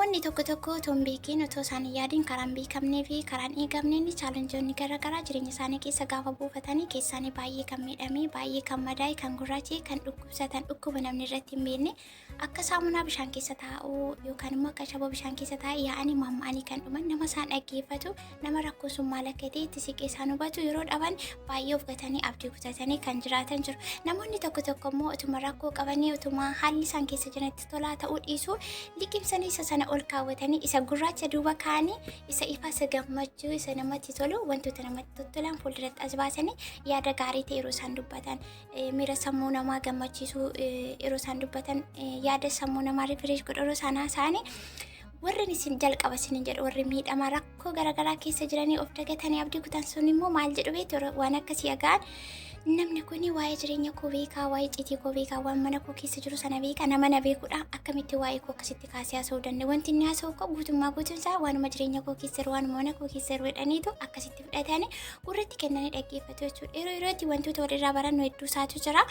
namoonni tokko toon beekin otoo isaanii yaadiin karaan beekamnee fi karaan eegamnee ni chaalenjoonni garaagaraa jireenya isaanii keessa gaafa buufatanii keessaanii baay'ee kan miidhamee baay'ee kan madaa'e kan gurraacha'e kan dhukkubsatan dhukkuba namni irratti hin beekne akka saamunaa bishaan keessa taa'uu yookaan immoo akka shaboo bishaan keessa taa'ee yaa'anii mamma'anii kan dhuman nama isaan dhaggeeffatu nama rakkoon sun maal akka ta'e itti siqee isaan hubatu yeroo dhaban baay'ee of gatanii abdii kutatanii kan jiraatan jiru. Namoonni tokko immoo utuma rakkoo qabanii utuma haalli isaan keessa jiranitti tolaa ta'uu dhiisuu liqimsanii isa sana ol kaawwatanii isa gurraacha duuba kaanii isa ifa isa gammachuu isa namatti tolu wantoota namatti tolan fuulduratti as baasanii yaada gaarii ta'e yeroo isaan dubbatan miira sammuu namaa gammachiisuu yeroo isaan dubbatan yaada sammuu namaa rifireesh godhu yeroo isaan haasa'anii warri isin jalqaba isin jedhu warri miidhama rakkoo garaagaraa keessa jiranii of dagatanii abdii kutan sun immoo maal jedhu beektu waan akkasii agaan namni kun waa'ee jireenya koo beekaa waa'ee citii koo beekaa waan mana koo keessa jiru sana beekaa nama na beekuudha akkamitti waa'ee koo akkasitti kaasee haasa'uu danda'e wanti inni haasa'u koo guutummaa guutuunsaa waanuma jireenya koo keessa jiru waanuma mana koo keessa jiru jedhaniitu akkasitti fudhatanii gurratti kennanii dhaggeeffatu jechuudha yeroo yerootti wantoota walirraa barannu hedduu isaatu jira.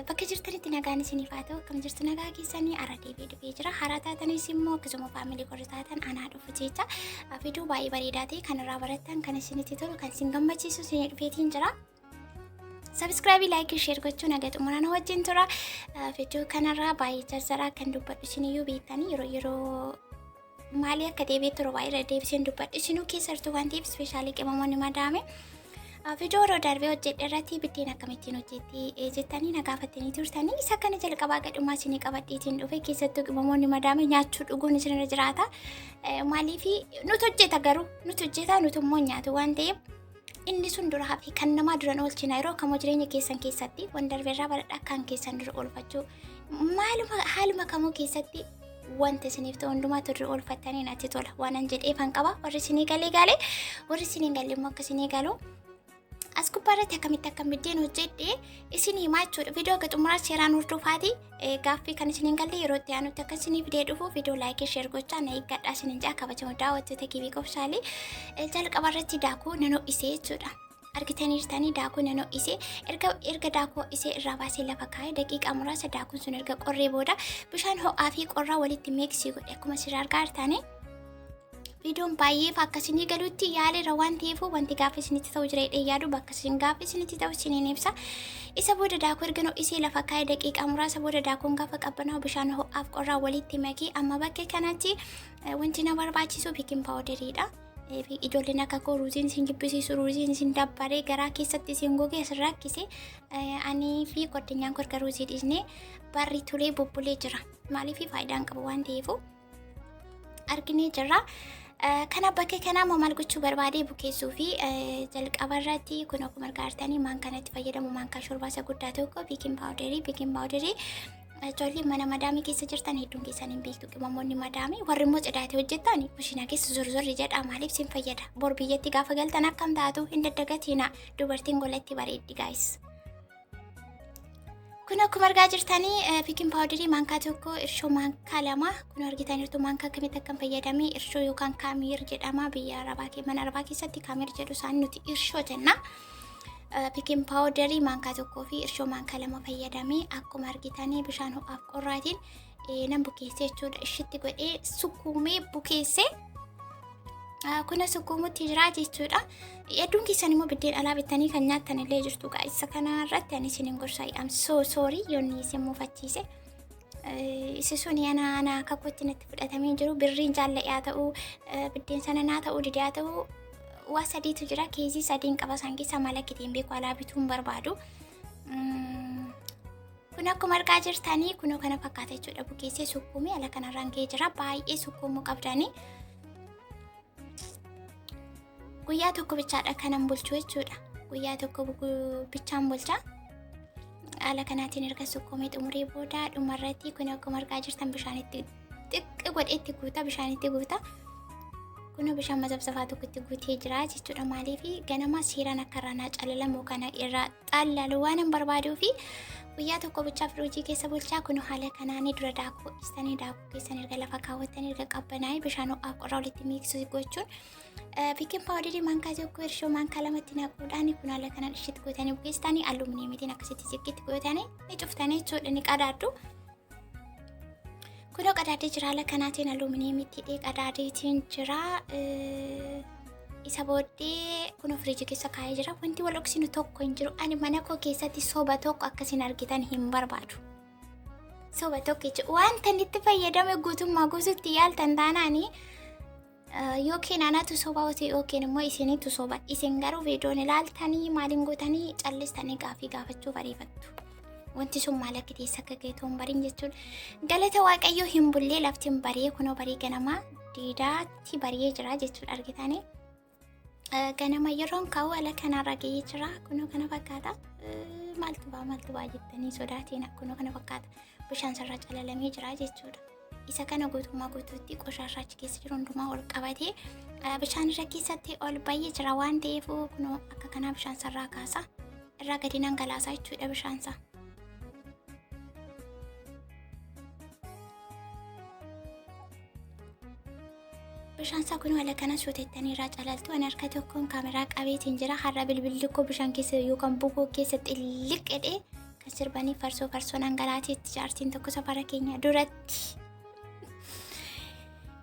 Bakka jirtanitti nagaan isiniif haa ta'u akkam jirtu nagaa keessanii ara deebii dhufee jira haraa taatanis immoo akkasuma faamilii qorri taatan anaa dhufu jecha viidiyoo baay'ee bareedaa ta'e kan irraa barattan kan isinitti tolu kan isin gammachiisu isin dhufeetiin jira. Subscribe like share gochuun nagaa xumuraan wajjin tura viidiyoo kanarraa baay'ee jarjaraa kan dubbadhu isiniyyuu beektanii yeroo maalii akka deebi'ee turu baay'ee deebiseen dubbadhu isinuu keessattuu waan ta'eef ispeeshaalii qimamoonni madaame. Video yeroo darbee hojjedhe irratti biddeen akkamittiin hojjetti jettanii na gaafattanii turtanii isa kana jalqabaa gadhumaa isinii qabadheetiin dhufe keessattuu qimamoonni madaame nyaachuu dhuguun isinirra jiraata maaliif nuti hojjeta garuu nuti hojjeta nuti immoo nyaatu waan ta'eef inni sun duraa fi kan namaa duran oolchina yeroo kamoo jireenya keessan keessatti waan darbeerraa baradhaa kan keessan dura oolfachuu haaluma kamoo keessatti wanta isiniif ta'u hundumaatu dura oolfattanii natti tola waanan jedheefan qaba warri isinii galee warri isinii galee immoo akka isinii galu as gubbaarratti akkamitti akkam biddeen hojjedhe isin himaa jechuudha. Viidiyoo gaxumuraa seeraan hordofaati gaaffii kan isin galle yeroo itti aanutti akka isin viidiyoo dhufu viidiyoo laayikii sheer gochaa na eeggadhaa isin jaa kabajamu daawwattoota kibii qofshaalee jalqabarratti daakuu nan ho'isee jechuudha. Argitanii jirtanii daakuu nan ho'isee erga daakuu ho'isee irraa baasee lafa kaa'ee daqiiqaa muraasa daakuun sun erga qorree booda bishaan ho'aa fi qorraa walitti miiksii godhe akkuma sirraa argaa jirtanii. Videoon baay'ee akkasiin galuutti yaaleera waan ta'eef wanti gaafa isinitti ta'u jireedha yaadu bakka isin gaafa isinitti ta'u isiniin ibsa. Isa booda daakuu erga ho'isee lafa kaa'ee daqiiqaa muraasa booda daakuun gaafa qabbanaa'u bishaan ho'aaf qorraa walitti makee amma bakka kanatti wanti na barbaachisu beeking powderiidha. Ijoolleen akka koo ruuziin isin jibbisiisu ruuziin isin dabbaree garaa keessatti isin gogee as rakkiseanii fi qoddanyaan korka ruuzii dhiisnee barri tulee bubbulee jira maaliif faayidaan qabu waan ta'eef arginee jirra. Kana bakka kanaa maal gochuu barbaade bukeessuu fi jalqabarratti kun akkuma argaartanii maan kanatti fayyadamu maan kan shorbaasa guddaa tokko beeking powderii ijoollee mana madaamii keessa jirtan hedduun keessan hin beektu qimamoonni madaamii warri immoo cidaatee hojjettan kushina keessa zorzorri jedha maaliif sin fayyada bor biyyatti gaafa galtan akkam taatu hin daddagatiina dubartiin golatti bareeddi gaayis. Kun akkuma argaa jirtanii beeking powderii maankaa tokko irshoo maankaa lama kun argitaniirtu maankaa akkamitti akkam fayyadamee irshoo yookaan kaamiir jedhama biyya arabaa mana arabaa keessatti kaamiir jedhu isaan nuti irshoo jenna. Beeking powderii maankaa tokkoo fi irshoo maankaa lama fayyadamee akkuma argitanii bishaan ho'aaf qorraatiin nan bukeessee jechuudha ishitti godhee sukkuumee bukeessee kuna sukkuumutti jira jechuudha. Hedduun keessan immoo biddeen alaa bittanii kan nyaattan illee jirtu isa kana irratti ani isinin gorsaa am so sorry yoonni isin muufachiise. Isi sun ana kakkootti natti fudhatamee jiru birriin jaalladhaa ta'uu biddeen sana naa ta'uu didaa ta'uu waa sadiitu jira keezii sadiin qaba isaan keessaa maal akka ta'een beeku alaa bituun barbaadu. Kun akkuma argaa jirtanii kunoo kana fakkaata jechuudha bukeessee sukkuumee ala kanarraan ga'ee jira baay'ee sukkuumuu qabdanii. Guyyaa tokko bichaadha kanan bulchu jechuudha. Guyyaa tokko bichaan bulcha. Ala kanaatiin erga sukkuumee xumuree booda dhumarratti kun akkuma argaa jirtan bishaanitti xiqqoo godheetti guuta bishaanitti guuta. Kun bishaan mazabsafaa tokkotti guutee jira jechuudha maaliif ganama seeraan akka irraa calalamu kana irraa xallalu waan hin barbaaduufi guyyaa tokko bichaa firoojii keessa bulchaa kun haala kanaanii dura daakuu istanii daakuu keessan erga lafa kaawwattanii erga qabbanaa'ee bishaan ho'aaf qorraa walitti miiksuu gochuun beeking powderii maankaa tokko irshoo maankaa lamatti naquudhaan kun haala kanaan ishitti gootanii bukeessitanii aluuminiyeemitiin akkasitti ziqqitti gootanii ni cuftanii jechuudha ni qadaaddu. Kunoo qadaadee jira haala kanaatiin aluuminiyeemitti hidhee qadaadeetiin jira. Isa booddee kunoo firiijii keessa kaa'ee jira. Wanti wal dhoksinu tokko hin jiru. Ani mana koo keessatti soba tokko akkasiin argitan hin barbaadu. Soba tokko jechuudha. Wanta inni itti fayyadame guutummaa guutuutti yaaltan taanaanii yookiin anaatu sobaa yookiin immoo isinitu soba. Isin garuu viidiyoon ilaaltanii maaliin gootanii callistanii gaafii gaafachuu bariifattu. Wanti sun maal akka ta'e akka geettoon bariin jechuudha. Galata Waaqayyoo hin bullee lafti hin baree kunoo barii ganamaa diidaatti baree jira jechuudha argitanii. Ganama yeroon ka'u ala kanarra ga'ee jira. Kunoo kana fakkaata. Maaltu baa jettanii sodaatiin kunoo kana fakkaata. Bishaan sarara calalamee jira jechuudha. Isa kana guutummaa guutuutti qoshashaa achi keessa jiru hundumaa ol qabatee bishaan irra keessatti ol baay'ee jira waan ta'eef kunoo akka kanaa bishaan sarara kaasa. Irraa gadi dhangalaasaa jechuudha bishaan isaa. Bishaan isaa kun haala kana sootettanii irraa calaltu ani harka tokkoon kaameraa qabeetiin jira. Har'a bilbilli koo bishaan keessa yookaan bukoo keessatti liqedhee kan sirbanii farsoo dhangalaateetti jaartiin tokko safara keenya duratti.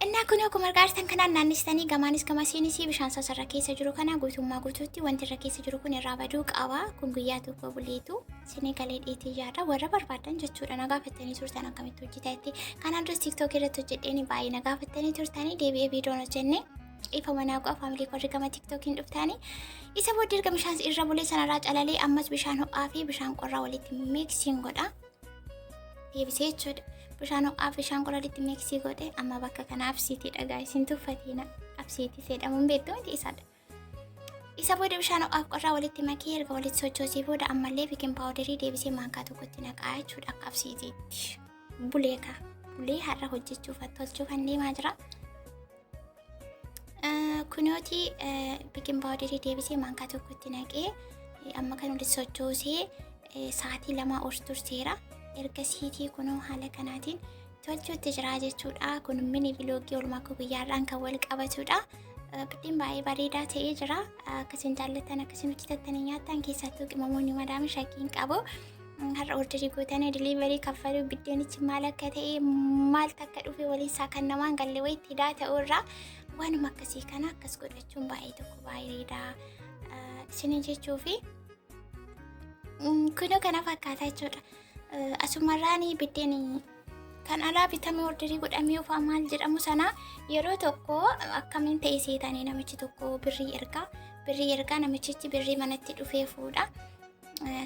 Innaa kunoo akkuma argitan kanaan naannistanii gamaanis gamasiinis bishaan sarara keessa jiru kana guutummaa guutuutti wanti irra keessa jiru kun irraa baduu qaba. Kun guyyaa tokko buleetu isinii galee dheetii yaada warra barbaadan jechuudha. Na gaafattanii turtan akkamitti hojjetaatti. Kanaan duras TikTok irratti hojjedheen baay'ee na gaafattanii turtanii deebi'ee viidiyoon hojjenne ifa manaa qofa faamilii koo gama TikTokiin dhuftanii. Isa booddee erga bishaan irra bulee sanarraa calalee ammas bishaan ho'aa fi bishaan qorraa walitti miksiin godha. Deebisee jechuudha. Bishaan ho'aa fi bishaan qorraa walitti miksii godhe amma bakka kana absiitii dhagaa isin tuffatiina. Absiitii jedhamuun beektu miti isaadha. Isa booda bishaan ho'aa fi qorraa walitti makee erga walitti sochoosee booda ammallee beeking paawudarii deebisee maankaa tokkotti naqaa jechuudha akka absiitiitti. Bulee har'a hojjechuuf tolchuuf kan deemaa jira. Kunooti beeking paawudarii deebisee maankaa tokkotti naqee amma kan walitti sochoosee sa'aatii 2 ol turseera. Erga siitii kunoo haala kanaatiin tolchuutti jira jechuudha. Kun mini viloogii oolmaa koo guyyaarraan kan wal qabatudha. Biddeen baay'ee bareedaa ta'ee jira. Akkasiin jaallattan akkasiin hojjetattanii nyaattan keessattuu qimamoonni madaami shakkiin qabu. Har'a orderii gootanii diliiverii kaffaluu biddeenichi maal akka ta'e maaltu akka dhufe waliinsaa kan namaan galle wayitti hidhaa ta'urraa waanuma akkasii kana akkas godhachuun baay'ee tokko baay'eedha. Isin jechuufi kunoo kana fakkaataa jechuudha. Asumarraan biddeen kan alaa bitamee orderii godhamee ofaa maal jedhamu sana yeroo tokko akkamiin ta'e seetanii namichi tokko birrii ergaa namichichi birrii manatti dhufee fuudha.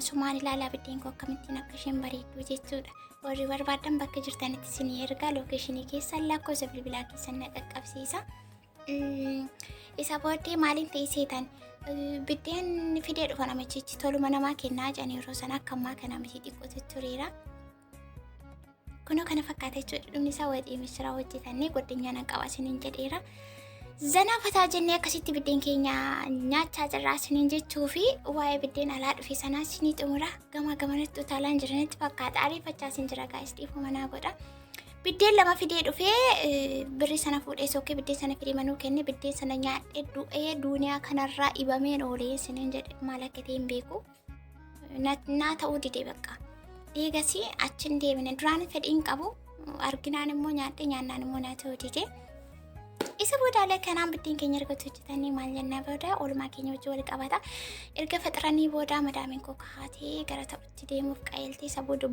Sumaan ilaalaa biddeen koo akkamittiin akka isheen bareeddu jechuudha. Warri barbaadan bakka jirtanitti isinii ergaa lookeeshinii keessan lakkoofsa bilbilaa keessan na qaqqabsiisa. Isa booddee maaliin ta'e seetan biddeen fidee dhufa namichichi toluma namaa kennaa jedhan yeroo sana akka ammaa kana miti xiqqootu tureera. Kunoo kana fakkaata jechuudha. Dhumni isaa waxii mishiraa hojjetannee godinyaa qaba isiniin jedheera. Zanaa fataa jennee akkasitti biddeen keenya nyaachaa jirraa isiniin jechuu fi waa'ee biddeen alaa dhufe sanaa isinii xumura gama gamanatti utaalaan jiranitti fakkaata. Ariifachaa isin jira gaa'is dhiifama naa godha. Biddeen lama fidee dhufee birrii sana fuudhee sookee biddeen sana fidee manuu kenne biddeen sana nyaadhee du'ee duuniyaa kanarraa dhibameen oolee isiniin jedhe maal akka ta'e hin beeku. Naa ta'uu didee bakka. Deegasii achiin deebine duraan fedhiin qabu arginaan immoo nyaadhee nyaannaan immoo naa ta'uu didee. Isa booda haala kanaan biddeen keenya erga hojjetanii maal jennaa booda oolmaa keenya wajjin wal qabata. Erga faxiranii booda madaamiin koo kaatee gara taphutti deemuuf qayeeltee isa booda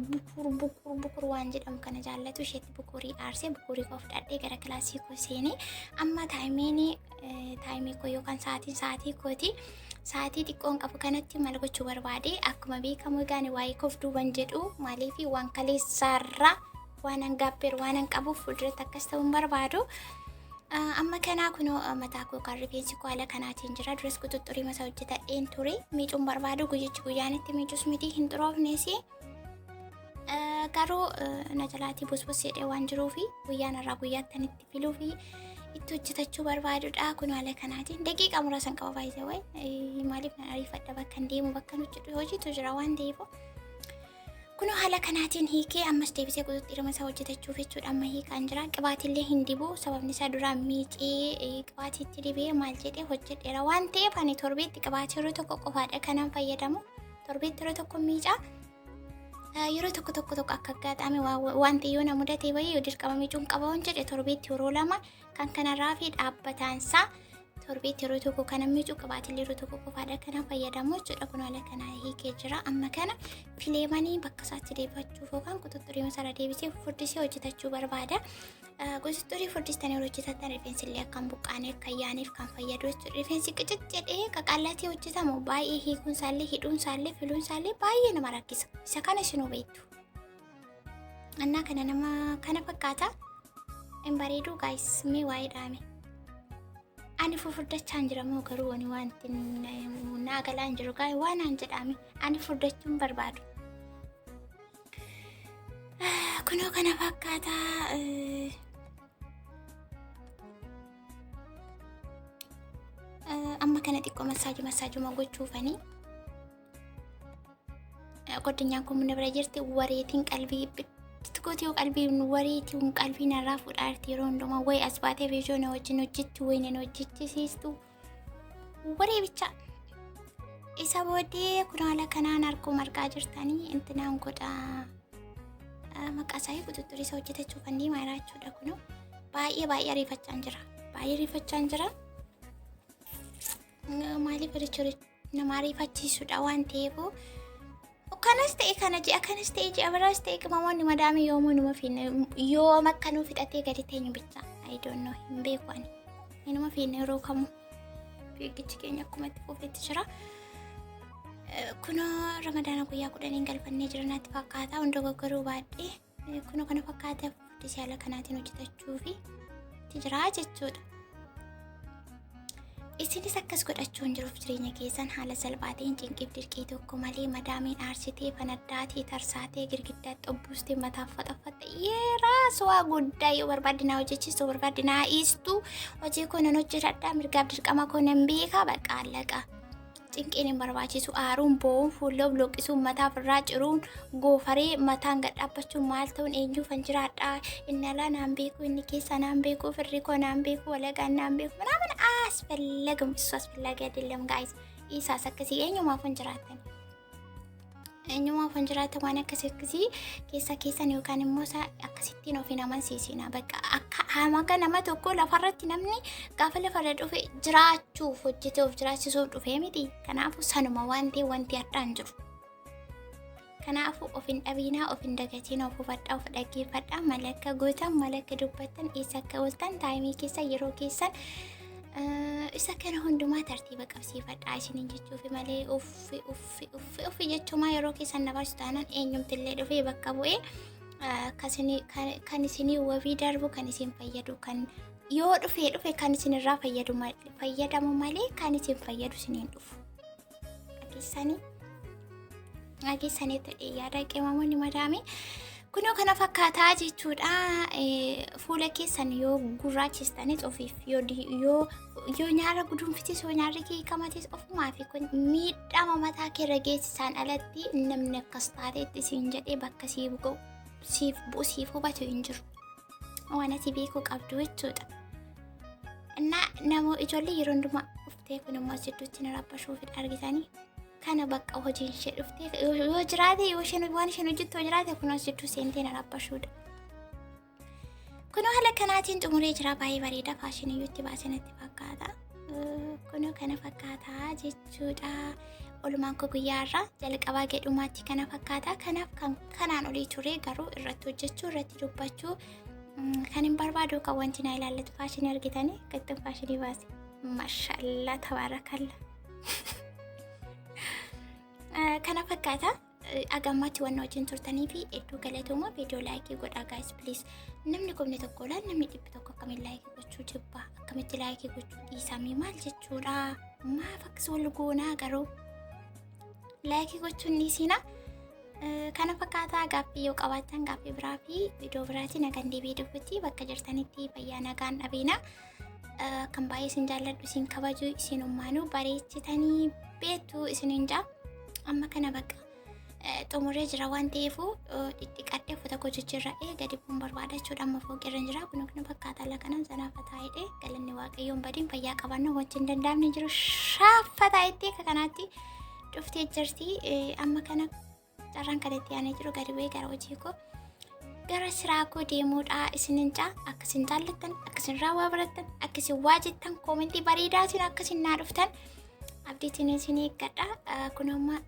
bukur waan jedhamu kana jaallatu isheetti bukurii aarsee bukurii koo fudhadhee gara kilaasii koo seenee amma taayimii koo yookaan sa'aatii kooti. Sa'aatii xiqqoon qabu kanatti maal gochuu barbaade akkuma beekamu egaan waa'ee koof duuban jedhu maaliif waan kaleessaarraa waan hangaappeer waan hanqabuuf fuulduratti akkas ta'uun barbaadu. Amma kanaa kunoo mataa koo kan rifeensi koo haala kanaatiin jira. Duras quxuxurii masaa hojjetadheen ture. Miicuun barbaadu guyyichi guyyaanitti miicus miti hin xuroofnes. Garuu na jalaatii busbus jedhee waan jiruufi guyyaan irraa guyyaattan itti filuufi itti hojjetachuu barbaadudha. Kunoo haala kanaatiin daqiiqaa muraasan qaba baay'ee wayi maaliif na ariifadha bakka hin deemu bakka nuti hojiitu jira waan ta'eef. Kunoo haala kanaatiin hiikee ammas deebisee quxuxurii masaa hojjetachuuf jechuudha amma hiikaan jira. Qibaatillee hin dibu sababni isaa duraan miicee qibaatiitti dibee maal jedhee hojjedheera waan ta'eef ani torbeetti qibaatii yeroo tokko qofaadha kanan fayyadamu. Torbeetti yeroo tokko miicaa yeroo tokko akka gaadhaame wanti yoo na mudate wayii dirqama miicuun qaba waan jedhe torbeetti yeroo lama kan kanarraa fi dhaabbataansaa torbeetti yeroo tokko kana miicuu qabaatillee yeroo tokko qofaadha kana fayyadamu jechuudha. Kun haala kana hiikee jira. Amma kana fileemanii bakka isaatti deebifachuuf yookaan quxuxurii masara deebisee furdisee hojjetachuu barbaada. Quxuxurii furdistan yeroo hojjetan rifeensillee akkan buqqaanee akka yaaniif kan fayyadu jechuudha. Rifeensi qiccit jedhee qaqallatee hojjetamu baay'ee hiikuun isaallee hidhuun isaallee filuun isaallee baay'ee nama rakkisa. Isa kana isinuu beektu. Annaa kana nama kana fakkaata. Hin bareedu guys mee waa'ee dhaame. Ani furdachaan jira moo garuu wani wanti naa galaan jiru gaa'e waan aan jedhame ani furdachuun barbaadu. Kunoo kana fakkaata. Amma kana xiqqoo masaajuma gochuufanii goddinyaan kun munda bira jirti wareetiin qalbii Tikoti qalbiin wareetiin qalbiin irraa fudhaarti yeroo hundumaa way as baatee viidiyoon wajjin hojjetti wayineen hojjechiistu waree bicha isa booddee kun haala kanaan arguu margaa jirtanii intinaan godha maqaa isaa quxuxurii isa hojjetachuuf andii maaraa jechuudha. Kun baay'ee ariifachaan jira maaliif richoori nama ariifachiisudha waan ta'eef kanas ta'e kana ji'a kanas ta'e ji'a biraas ta'e qimamoonni madaamii yoomuu numa finne yoo makkanuu fidhatee gadi teenyu bicha I don't know hin beeku ani inuma finne yeroo kamuu fiigichi keenya akkuma itti fufetti jira. Kunoo ramadaana guyyaa 10 galfannee jira natti fakkaata hunda goggaruu baadhee kunoo kana fakkaata furdisee haala kanaatiin hojjetachuu fi itti jira jechuudha. Isinis akkas godhachuun jiruuf jireenya keessan haala salphaatiin cinqiif dirqii tokko malee madaamiin aarsitee fanaddaatee tarsaatee girgiddaatti obbuustee mataaf faxafatte yeeraas waa guddaa yoo barbaadinaa hojjechiistu barbaadinaa iistu hojii koo nan hojjetadhaa mirgaaf dirqama koo nan beekaa bakka allaqa. Cinqiin hin barbaachisu aaruun boo'uun fuulloo bloqisuun mataaf irraa ciruun goofaree mataan gad dhaabbachuun maal ta'uun eenyuufan jiraadhaa inni alaa naan beeku inni keessa naan beeku firri koo naan beeku walagaan naan beeku ምናምን አስፈለግም እሱ አስፈላጊ አይደለም ጋይስ ኢሳስ አከሲ eenyumaafan jiraatan waan akkasii keessa yookaan immoo akkasittiin ofii naman siisina bakka akka hamaga nama tokko lafarratti namni gaafa lafarra dhufe jiraachuuf hojjetee of jiraachisuuf dhufe miti. Kanaafuu sanuma wanti addaan jiru. Kanaafuu of hin dhabiinaa of hin dagatiin of hubadhaa of dhaggeeffadhaa malakka gootan malakka dubbattan eessa akka ooltan taayimii keessa yeroo keessan isa kana hundumaa tartiiba qabsiifadhaa isiniin jechuufi malee uffi jechuumaa yeroo keessan dabarsu taanaan eenyumtillee dhufee bakka bu'ee kan isinii wabii darbu kan isin fayyadu kan yoo dhufe kan isinirraa fayyadamu malee kan isin fayyadu isiniin dhufu. Ageessanii ta'ee yaada qimamoonni madaamii kunoo kana fakkaataa jechuudha. Fuula keessan yoo gurraachistanis ofiif yoo nyaara guduunfitis yoo nyaarri hiikamatis ofumaa fi kun miidhama mataa keerra geessisaan alatti namni akkas taateetti isin jedhee bakka siif hubatu hin jiru. Waan ati beekuu qabdu jechuudha. Namoo ijoollee yeroo hundumaa dhuftee kun immoo jidduutti na rabbashuuf argitanii kana bakka hojiin ishee dhuftee yoo jiraate yoo isheen waan isheen hojjettu jiraate kunuunsi jidduu seentee na rabbashuudha. Kunoo haala kanaatiin xumuree jira baay'ee bareeda faashinii itti baasee natti fakkaata. Kunoo kana fakkaata jechuudha. Olumaan koo guyyaarraa jalqabaa gedhumaatti kana fakkaata. Kanaaf kanaan olii ture garuu irratti hojjechuu irratti dubbachuu kan hin barbaadu kan wanti na ilaallatu faashinii argitanii gattan faashinii baase. Maashaallah tabaarakalla. Kana fakkaata agammatti waan wajjin turtanii fi hedduu galatooma viidiyoo laayikii godhaa guys please. Namni komne tokko laan namni dhibbi tokko akkamiin laayikii gochuu jibba akkamitti laayikii gochuu dhiisamii maal jechuudha maaf akkas wal goonaa garuu laayikii gochuun dhiisina. Kana fakkaata gaaffii yoo qabaattan gaaffii biraa fi viidiyoo biraatiin nagaan deebi'ee dhufutti bakka jirtanitti fayyaa nagaan dhabeena. Kan baay'ee isin jaalladhu isin kabaju isin ummaanuu bareechitanii beektu isiniin jaa. Amma kana bakka xumuree jira waan ta'eef xixiqqaadhee uffata gochuuchirra'ee gadi bu'uun barbaadachuudha amma fooqirra jira. Kun kana fakkaata ala kanaan zanaafataa hidhee galanni waaqayyoon badiin fayyaa qabannoo wajjin hin danda'amne jiru shaaffataa itti akka kanaatti dhuftee jirti. Amma kana carraan kanatti yaanee jiru gadi bu'ee gara hojii koo gara siraa koo deemuudha. Isinin akkasin jaallattan, akkasin raawwaa barattan, akkasin waa jettan koomentii bareedaatiin akkasin naa dhuftan abdiitiin isin eeggadha. Kun amma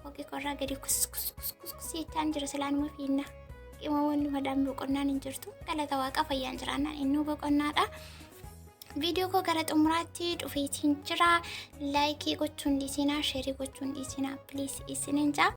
foqii korraa gadi kus jechaan jira silaanuma fiinna. Qimamoonni madaan boqonnaan hin jirtu. Galata waaqa fayyaan jiraannaan innuu boqonnaadha. Viidiyoo koo gara xumuraatti dhufeetiin jira. Laayikii gochuun dhiisinaa, sheerii gochuun dhiisinaa. Please isinin jaa.